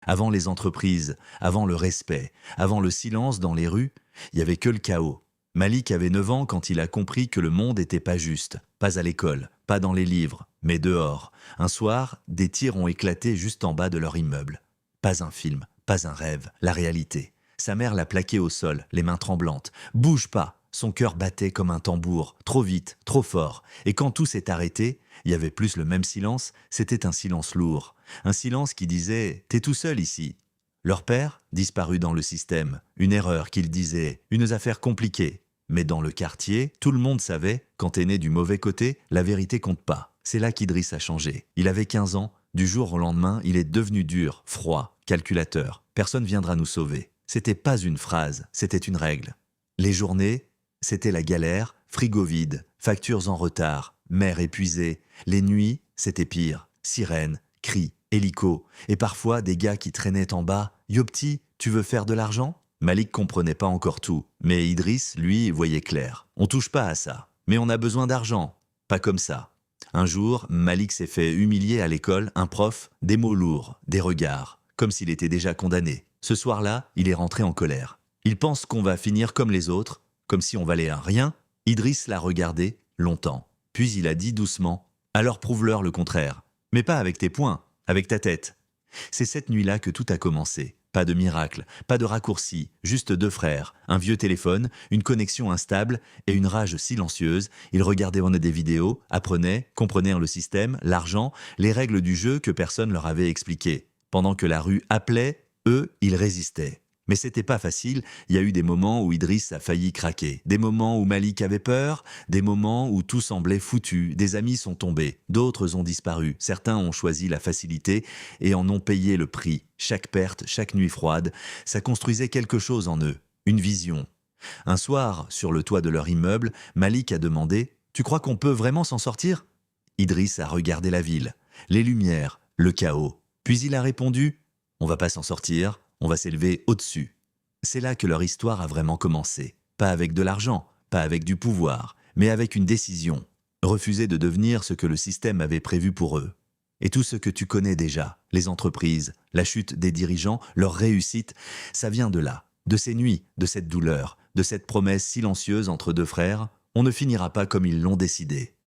Avant les entreprises, avant le respect, avant le silence dans les rues, il n'y avait que le chaos. Malik avait 9 ans quand il a compris que le monde n'était pas juste. Pas à l'école, pas dans les livres, mais dehors. Un soir, des tirs ont éclaté juste en bas de leur immeuble. Pas un film, pas un rêve, la réalité. Sa mère l'a plaqué au sol, les mains tremblantes. « Bouge pas !» Son cœur battait comme un tambour, trop vite, trop fort. Et quand tout s'est arrêté, il y avait plus le même silence, c'était un silence lourd. Un silence qui disait « T'es tout seul ici ». Leur père, disparu dans le système, une erreur qu'il disait, une affaire compliquée. Mais dans le quartier, tout le monde savait, quand t'es né du mauvais côté, la vérité compte pas. C'est là qu'Idriss a changé. Il avait 15 ans, du jour au lendemain, il est devenu dur, froid, calculateur. Personne viendra nous sauver. C'était pas une phrase, c'était une règle. Les journées, c'était la galère, frigo vide, factures en retard, mère épuisée. Les nuits, c'était pire. Sirènes, cris, hélico, et parfois des gars qui traînaient en bas. « Yopti, tu veux faire de l'argent ?» Malik comprenait pas encore tout, mais Idriss, lui, voyait clair. On touche pas à ça, mais on a besoin d'argent. Pas comme ça. Un jour, Malik s'est fait humilier à l'école, un prof, des mots lourds, des regards, comme s'il était déjà condamné. Ce soir-là, il est rentré en colère. Il pense qu'on va finir comme les autres, comme si on valait un rien. Idriss l'a regardé longtemps. Puis il a dit doucement « Alors prouve-leur le contraire. Mais pas avec tes poings, avec ta tête. » C'est cette nuit-là que tout a commencé. Pas de miracle, pas de raccourci, juste 2 frères, un vieux téléphone, une connexion instable et une rage silencieuse. Ils regardaient des vidéos, apprenaient, comprenaient le système, l'argent, les règles du jeu que personne leur avait expliquées. Pendant que la rue appelait, eux, ils résistaient. Mais c'était pas facile, il y a eu des moments où Idriss a failli craquer, des moments où Malik avait peur, des moments où tout semblait foutu, des amis sont tombés, d'autres ont disparu, certains ont choisi la facilité et en ont payé le prix. Chaque perte, chaque nuit froide, ça construisait quelque chose en eux, une vision. Un soir, sur le toit de leur immeuble, Malik a demandé « Tu crois qu'on peut vraiment s'en sortir ?» Idriss a regardé la ville, les lumières, le chaos. Puis il a répondu « On va pas s'en sortir. On va s'élever au-dessus. » C'est là que leur histoire a vraiment commencé. Pas avec de l'argent, pas avec du pouvoir, mais avec une décision. Refuser de devenir ce que le système avait prévu pour eux. Et tout ce que tu connais déjà, les entreprises, la chute des dirigeants, leur réussite, ça vient de là, de ces nuits, de cette douleur, de cette promesse silencieuse entre 2 frères. On ne finira pas comme ils l'ont décidé.